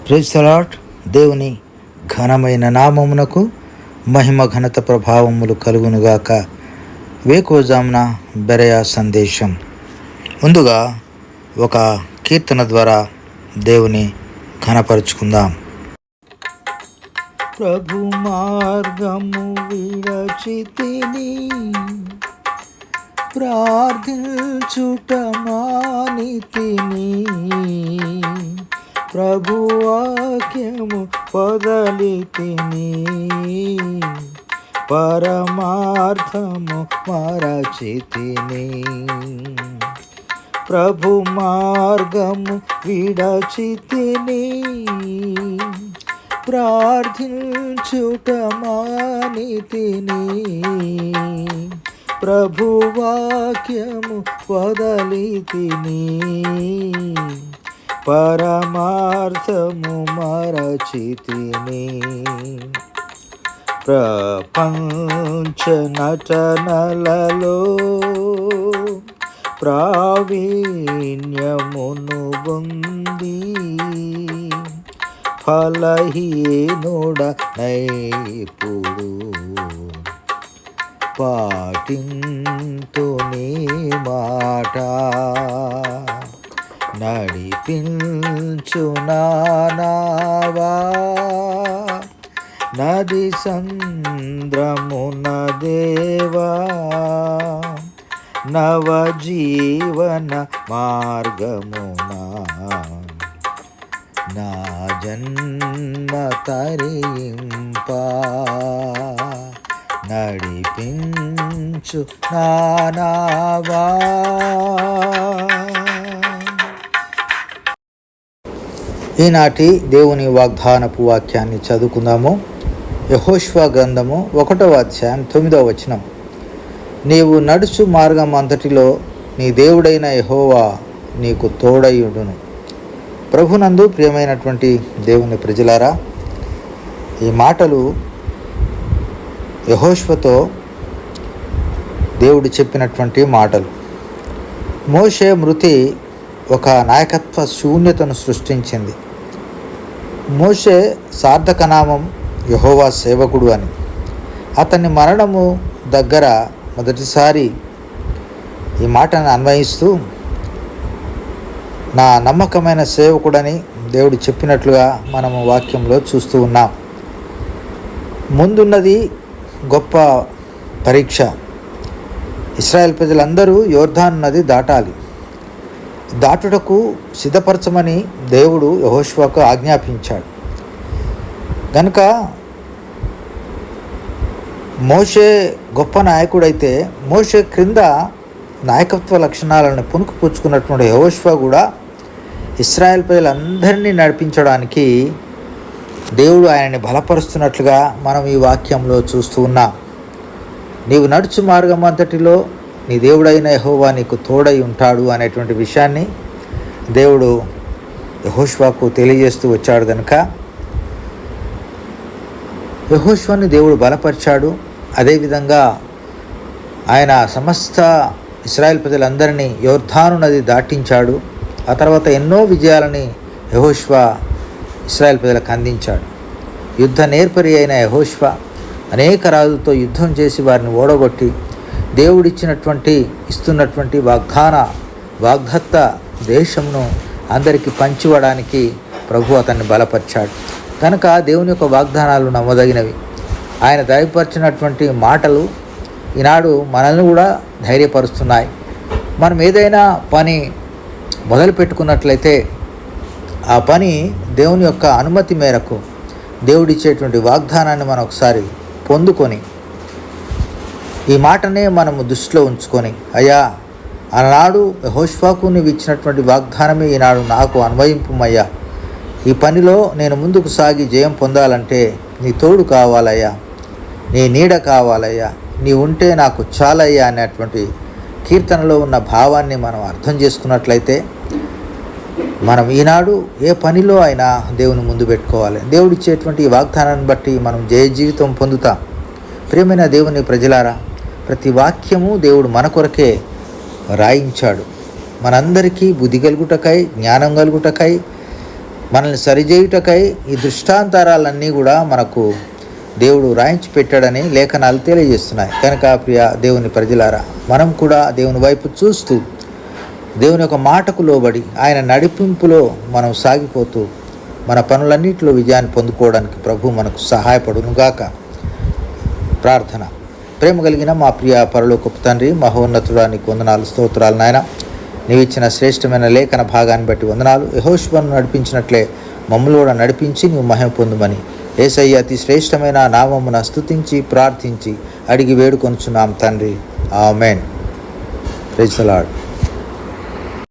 Praise the lord. దేవుని ఘనమైన నామమునకు మహిమ ఘనత ప్రభావములు కలుగునుగాక. వేకోజామున బెరయా సందేశం. ముందుగా ఒక కీర్తన ద్వారా దేవుని ఘనపరుచుకుందాం. ప్రభు మార్గము విడచితిని, ప్రార్థించుట మానితిని, ప్రభు వాక్యము పొదలితిని, పరమార్థము మరచితిని. ప్రభు మార్గము విడచితిని, ప్రార్థించుట మానితిని, ప్రభు వాక్యము వదలితిని, పరమార్థము మరచితిని. ప్రపంచ నటనలలో ప్రావీణ్యమును పొంది, ఫలహీనుడనైపుడు పాటింతుని మాట, నడిపించు నావా నది సంద్రమున దేవా, నవజీవన మార్గమున నా జన్మ తరింప, నడిపించు నావా. ఈనాటి దేవుని వాగ్దానపు వాక్యాన్ని చదువుకుందాము. యెహోషువ గ్రంథము 1వ అధ్యాయం 9వ వచనం. నీవు నడుచు మార్గం అంతటిలో నీ దేవుడైన యెహోవా నీకు తోడయుడును. ప్రభునందు ప్రియమైనటువంటి దేవుని ప్రజలారా, ఈ మాటలు యెహోషువతో దేవుడు చెప్పినటువంటి మాటలు. మోషే మృతి ఒక నాయకత్వ శూన్యతను సృష్టించింది. మోషే సార్థకనామం యెహోవా సేవకుడు అని. అతని మరణము దగ్గర మొదటిసారి ఈ మాటను అన్వయిస్తూ నా నమ్మకమైన సేవకుడని దేవుడు చెప్పినట్లుగా మనము వాక్యంలో చూస్తూ ఉన్నాం. ముందున్నది గొప్ప పరీక్ష. ఇశ్రాయేల్ ప్రజలందరూ యోర్దాను నది దాటాలి. దాటుటకు సిద్ధపరచమని దేవుడు యెహోషువకు ఆజ్ఞాపించాడు. కనుక మోషే గొప్ప నాయకుడైతే మోషే క్రింద నాయకత్వ లక్షణాలను పుణుకుపుచ్చుకున్నటువంటి యెహోషువ కూడా ఇశ్రాయేల్ ప్రజలందరినీ నడిపించడానికి దేవుడు ఆయనని బలపరుస్తున్నట్లుగా మనం ఈ వాక్యంలో చూస్తూ ఉన్నాం. నీవు నడుచు మార్గం అంతటిలో నీ దేవుడైన యెహోవా నీకు తోడై ఉంటాడు అనేటువంటి విషయాన్ని దేవుడు యెహోషువకు తెలియజేస్తూ వచ్చాడు. కనుక యెహోషువని దేవుడు బలపరిచాడు. అదేవిధంగా ఆయన సమస్త ఇశ్రాయేల్ ప్రజలందరినీ యోర్దాను నది దాటించాడు. ఆ తర్వాత ఎన్నో విజయాలని యెహోషువ ఇశ్రాయేల్ ప్రజలకు అందించాడు. యుద్ధ నేర్పరి అయిన యెహోషువ అనేక రాజులతో యుద్ధం చేసి వారిని ఓడగొట్టి ఇస్తున్నటువంటి వాగ్దత్త దేశంను అందరికీ పంచివ్వడానికి ప్రభు అతన్ని బలపరిచాడు. కనుక దేవుని యొక్క వాగ్దానాలు నమ్మదగినవి. ఆయన ధైర్యపరిచినటువంటి మాటలు ఈనాడు మనల్ని కూడా ధైర్యపరుస్తున్నాయి. మనం ఏదైనా పని మొదలు పెట్టుకున్నట్లయితే ఆ పని దేవుని యొక్క అనుమతి మేరకు దేవుడిచ్చేటువంటి వాగ్దానాన్ని మనం ఒకసారి పొందుకొని ఈ మాటనే మనము దృష్టిలో ఉంచుకొని, అయ్యా ఆనాడు యెహోషువకు నీవు ఇచ్చినటువంటి వాగ్దానమే ఈనాడు నాకు అన్వయింపుమయ్యా. ఈ పనిలో నేను ముందుకు సాగి జయం పొందాలంటే నీ తోడు కావాలయ్యా, నీ నీడ కావాలయ్యా, నీ ఉంటే నాకు చాలయ్యా అనేటువంటి కీర్తనలో ఉన్న భావాన్ని మనం అర్థం చేసుకున్నట్లయితే మనం ఈనాడు ఏ పనిలో అయినా దేవుని ముందు పెట్టుకోవాలి. దేవుడిచ్చేటువంటి ఈ వాగ్దానాన్ని బట్టి మనం జయ జీవితం పొందుతాం. ప్రియమైన దేవుని ప్రజలారా, ప్రతి వాక్యము దేవుడు మన కొరకే రాయించాడు. మనందరికీ బుద్ధి కలుగుటకై, జ్ఞానం కలుగుటకై, మనల్ని సరిచేయుటకై ఈ దృష్టాంతరాలన్నీ కూడా మనకు దేవుడు రాయించి పెట్టాడని లేఖనాలు తెలియజేస్తున్నాయి. కనుక ప్రియ దేవుని ప్రజలారా, మనం కూడా దేవుని వైపు చూస్తూ దేవుని యొక్క మాటకు లోబడి ఆయన నడిపింపులో మనం సాగిపోతూ మన పనులన్నింటిలో విజయాన్ని పొందుకోవడానికి ప్రభు మనకు సహాయపడునుగాక. ప్రార్థన. ప్రేమ కలిగిన మా ప్రియ పరలోకపు తండ్రి, మహోన్నతుడా, నీకు వందనాలు, స్తోత్రాలు నాయన. నీవు ఇచ్చిన శ్రేష్టమైన లేఖన భాగాన్ని బట్టి వందనాలు. యెహోషువను నడిపించినట్లే మమ్మల్ని కూడా నడిపించి నీవు మహిమ పొందుమని యేసయ్య అతి శ్రేష్టమైన నామమున స్తుతించి ప్రార్థించి అడిగి వేడుకొనుచున్నాం తండ్రి. ఆమేన్. Praise the lord.